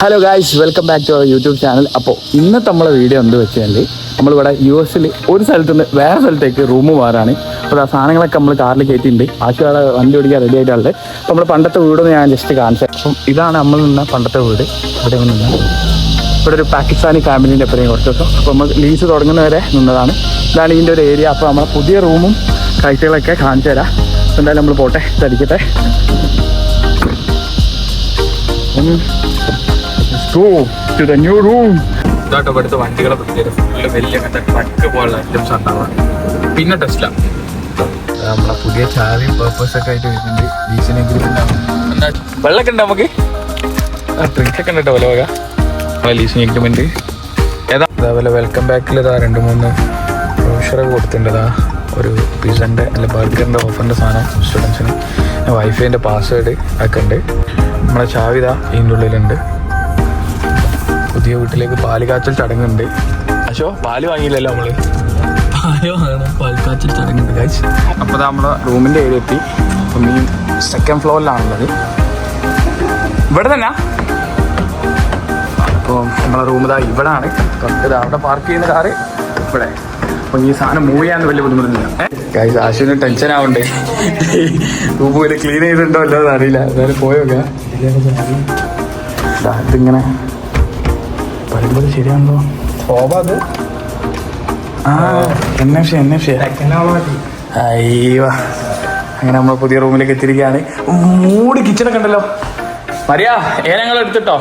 Hello guys, welcome back to our YouTube channel. അപ്പോൾ ഇന്നത്തെ നമ്മളെ വീഡിയോ എന്ത് വെച്ചാൽ നമ്മളിവിടെ US ഒരു സ്ഥലത്ത് നിന്ന് വേറെ സ്ഥലത്തേക്ക് റൂം മാറാണ്. അപ്പോൾ ആ സാധനങ്ങളൊക്കെ നമ്മൾ കാറിൽ കയറ്റിയിട്ടുണ്ട്. ആശുവാളെ വണ്ടി ഓടിക്കാൻ റെഡി ആയിട്ടുള്ളത്. അപ്പോൾ നമ്മൾ പണ്ടത്തെ വീടൊന്ന് ഞാൻ ജസ്റ്റ് കാണിച്ചത്. അപ്പം ഇതാണ് നമ്മൾ നിന്ന പണ്ടത്തെ വീട്. ഇവിടെ നിന്ന് ഇവിടെ ഒരു പാകിസ്ഥാനി ഫാമിലിൻ്റെ എപ്പോഴും കുറച്ച് ദിവസം അപ്പോൾ നമ്മൾ ലീസ് തുടങ്ങുന്നവരെ നിന്നതാണ്. ഇതാണ് ഇതിൻ്റെ ഒരു ഏരിയ. അപ്പോൾ നമ്മളെ പുതിയ റൂമും കാഴ്ചകളൊക്കെ കാണിച്ചു തരാം. എന്തായാലും നമ്മൾ പോട്ടെ, ഇതടിക്കട്ടെ. Go to the new room. ഇതാട്ടോ ഇവിടുത്തെ വണ്ടികളെ പ്രത്യേകം ഫുള്ള് വലിയ ട്രക്ക് പോലുള്ള ഐറ്റംസ് ഉണ്ടാവുക. പിന്നെ ടെസ്ല നമ്മളെ പുതിയ ചാവി പേർപ്പസ് ഒക്കെ ആയിട്ട് വരുന്നുണ്ട്. ലീസിന് എഗ്രിമെന്റ് എന്താ വെള്ളമൊക്കെ ഉണ്ട് നമുക്ക്, ഡ്രിങ്ക്സ് ഒക്കെ ഉണ്ട് കേട്ടോ. വില വക നമ്മളെ ലീസിന് എഗ്രിമെന്റ് ഏതാ. അതേപോലെ വെൽക്കം ബാക്കിൽ ഇതാ 2-3 ബ്രോഷറൊക്കെ കൊടുത്തിട്ടുണ്ട്. ഇതാ ഒരു പിസൻ്റെ അല്ല ബർഗറിൻ്റെ ഓഫറിൻ്റെ സാധനം സ്റ്റുഡൻസിന്. വൈഫൈൻ്റെ പാസ്വേഡ് ഒക്കെ ഉണ്ട്. നമ്മളെ ചാവി ഇതാ ഇതിൻ്റെ ഉള്ളിലുണ്ട്. പുതിയ വീട്ടിലേക്ക് പാല് കാച്ചൽ ചടങ്ങുണ്ട്. അശോ പാല് വാങ്ങിയില്ലല്ലോ നമ്മള്, പാല് വാങ്ങണം. പാൽ കാച്ചൽ ചടങ്ങുണ്ട് ഗൈസ്. അപ്പോൾ നമ്മളെ റൂമിൻ്റെ ഏരിയ എത്തി. അപ്പം ഈ 2nd ഫ്ലോറിലാണുള്ളത്. ഇവിടെ തന്നെ. അപ്പോൾ നമ്മളെ റൂം ഇതാ ഇവിടെ ആണ്. തൊട്ട് അവിടെ പാർക്ക് ചെയ്യുന്ന കാറ് ഇവിടെ. അപ്പം ഈ സാധനം മൂവ് ചെയ്യാൻ വലിയ ബുദ്ധിമുട്ടില്ല ഗൈസ്. ആശുവിന് ടെൻഷൻ ആവണ്ടേ, റൂം പോലെ ക്ലീൻ ചെയ്തിട്ടുണ്ടോ അല്ലോ എന്ന് അറിയില്ല. എന്തായാലും പോയോക്കെ. ഇതിങ്ങനെ പറയുമ്പോൾ ശരിയാണല്ലോ. അത് NFC അയ്യോ. അങ്ങനെ നമ്മൾ പുതിയ റൂമിലേക്ക് എത്തിയിരിക്കുകയാണ്. മൂടി കിച്ചണൊക്കെ ഉണ്ടല്ലോ. മരിയാ ഏനങ്ങൾ എടുത്തിട്ടോ.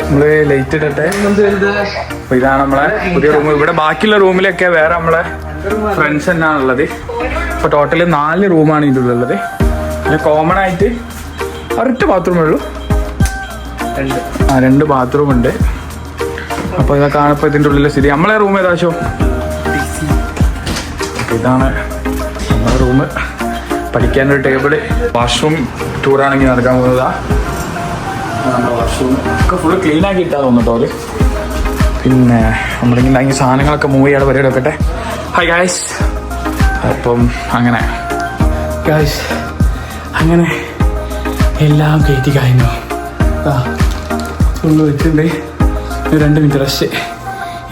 നമ്മള് ലൈറ്റ് ഇടട്ടെ. അപ്പൊ ഇതാണ് നമ്മളെ പുതിയ റൂം. ഇവിടെ ബാക്കിയുള്ള റൂമിലൊക്കെ വേറെ നമ്മളെ ഫ്രണ്ട്സ് തന്നെയാണുള്ളത്. ഇപ്പൊ ടോട്ടല് 4 റൂമാണ് ഇതിൻ്റെ ഉള്ളത്. പിന്നെ കോമൺ ആയിട്ട് ഒരൊറ്റ ബാത്റൂമേ ഉള്ളൂ. 2 ബാത്റൂം ഉണ്ട്. അപ്പോൾ ഇതൊക്കെ കാണപ്പോൾ ഇതിൻ്റെ ഉള്ളിലെ സ്ഥിതി. നമ്മളെ റൂം ഏതാശോ. ഇതാണ് നമ്മളെ റൂം. പഠിക്കാനൊരു ടേബിള്. വാഷ്റൂം ടൂറാണെങ്കിൽ നടക്കാൻ പോകുന്നതാ. നമ്മുടെ വാഷ്റൂം ഒക്കെ ഫുള്ള് ക്ലീൻ ആക്കി ഇട്ടാൽ തോന്നുട്ടോ അവര്. പിന്നെ നമ്മളിങ്ങനെ സാധനങ്ങളൊക്കെ മൂവ് ചെയ്യാതെ പരിപാടി വെക്കട്ടെ. Hi guys. അപ്പം അങ്ങനെ ഗായ്സ് അങ്ങനെ എല്ലാം കയറ്റി കഴിഞ്ഞു. ഫുള്ള് വെച്ചിട്ടുണ്ട്. 2 മിനിറ്റ് റെസ്റ്റ്.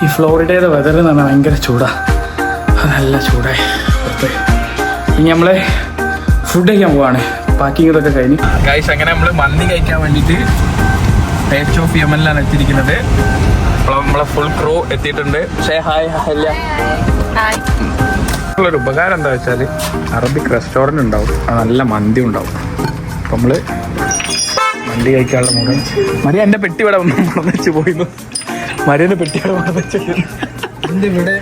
ഈ ഫ്ലോറിഡയുടെ വെതർ എന്ന് പറഞ്ഞാൽ ഭയങ്കര ചൂടാണ്. നല്ല ചൂടായി പുറത്ത്. ഇനി നമ്മളെ ഫുഡ് കഴിക്കാൻ പോവാണ്. പാക്കിങ് ഇതൊക്കെ കഴിഞ്ഞ് ഗൈസ്. അങ്ങനെ നമ്മൾ മന്തി കഴിക്കാൻ വേണ്ടിയിട്ട് ടേസ്റ്റ് ഓഫ് യമനിലാണ് എത്തിയിരിക്കുന്നത്. അപ്പോൾ നമ്മളെ ഫുൾ ക്രൂ എത്തിയിട്ടുണ്ട്. ഉള്ളൊരു ഉപകാരം എന്താ വെച്ചാൽ അറബിക് റെസ്റ്റോറൻറ്റ് ഉണ്ടാവും, നല്ല മന്തി ഉണ്ടാവും. അപ്പം നമ്മൾ മന്തി കഴിക്കാനുള്ള മൂഡ്. മരിയ എൻ്റെ പെട്ടി ഇവിടെ മറന്നു വെച്ച് പോയിരുന്നു. മരിയൻ്റെ പെട്ടി ഇവിടെ മറന്നു വെച്ച് ഇവിടെ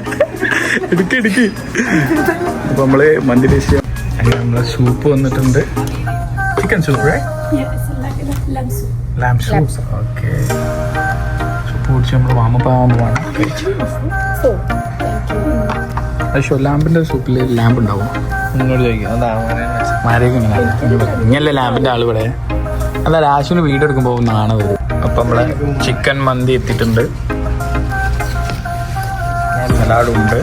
ഇടുക്കി. അപ്പൊ നമ്മള് മന്തി ടേസ്റ്റ് ചെയ്യാം. അങ്ങനെ നമ്മളെ സൂപ്പ് വന്നിട്ടുണ്ട്. ചിക്കൻ സൂപ്പ്, ലാം സൂപ്പ്. ഓക്കെ, സൂപ്പ് കുടിച്ച് നമ്മൾ വാമപ്പാവാൻ പോവാണ്. പക്ഷേ ലാമ്പിന്റെ സൂപ്പിൽ ലാമ്പ് ഉണ്ടാവും. നിങ്ങളോട് ചോദിക്കാം ഇങ്ങനല്ലേ ലാമ്പിന്റെ ആൾ ഇവിടെ. അല്ല രാശുവിന് വീഡിയോ എടുക്കുമ്പോൾ നാണ വരും. അപ്പം നമ്മളെ ചിക്കൻ മന്തി എത്തിയിട്ടുണ്ട്. സലാഡും ഉണ്ട്.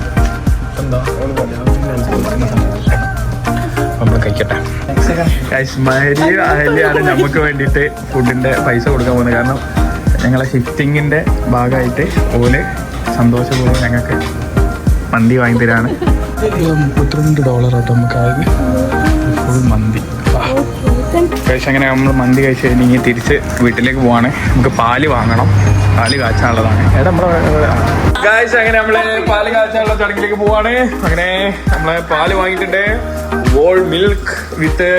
എന്താ നമ്മൾ കഴിക്കട്ടെ. അഹല്യാണ് നമുക്ക് വേണ്ടിയിട്ട് ഫുഡിൻ്റെ പൈസ കൊടുക്കാൻ പോകുന്നത്. കാരണം ഞങ്ങളെ ഷിഫ്റ്റിങ്ങിൻ്റെ ഭാഗമായിട്ട് ഓല് സന്തോഷപൂർവ്വം ഞങ്ങൾക്ക് മന്തി വാങ്ങി തരാണ്. $32 ആട്ടോ നമുക്ക് ആയത് ഫുൾ മന്തി. കഴിച്ച് അങ്ങനെ നമ്മൾ മന്തി കഴിച്ച് കഴിഞ്ഞ് തിരിച്ച് വീട്ടിലേക്ക് പോവാണ്. നമുക്ക് പാല് വാങ്ങണം. പാല് കാച്ചാനുള്ളതാണ്. ഗായ്സ് അങ്ങനെ നമ്മള് പാല് കാച്ചാനുള്ള ചടങ്ങിലേക്ക് പോവാണ്. അങ്ങനെ നമ്മളെ പാല് വാങ്ങിയിട്ടുണ്ട്. വോൾ മിൽക്ക് വിത്ത്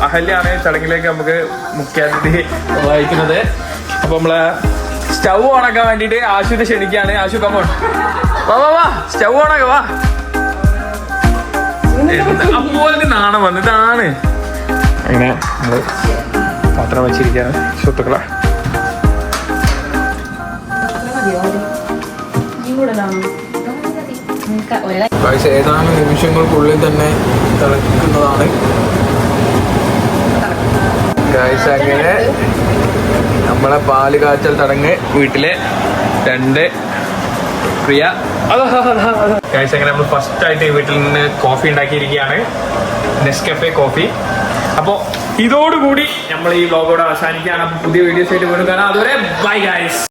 അഹല്യാണ് ചടങ്ങിലേക്ക് നമുക്ക് മുഖ്യാതിഥി വഹിക്കുന്നത്. അപ്പൊ നമ്മളെ സ്റ്റൗ ഓണാക്കാൻ വേണ്ടിയിട്ട് ആശുവിനെ ക്ഷണിക്കുകയാണ്. ആശു കമോൺ, വാ സ്റ്റൗ ഓണാക്ക വാ. അപ്പോൾ നാണം വന്നിട്ടാണ്. അങ്ങനെ നമ്മള് പാത്രം വെച്ചിരിക്കുകയാണ് സുഹൃത്തുക്കളെ. ഏതാനും നിമിഷങ്ങൾക്കുള്ളിൽ തന്നെ തിളക്കുന്നതാണ് ഗായ്സ്. അങ്ങനെ നമ്മളെ പാല് കാച്ചൽ ചടങ്ങ് വീട്ടിലെ 2 പ്രിയ ഗായ്സ്. അങ്ങനെ നമ്മൾ ഫസ്റ്റ് ആയിട്ട് വീട്ടിൽ നിന്ന് കോഫി ഉണ്ടാക്കിയിരിക്കുകയാണ്. Nescafé coffee. അപ്പോൾ ഇതോടുകൂടി നമ്മൾ ഈ വ്ലോഗോടെ അവസാനിക്കുകയാണ്. പുതിയ വീഡിയോസ് ആയിട്ട് വീണ്ടും കാണാം. അതുവരെ ബൈ ഗൈസ്.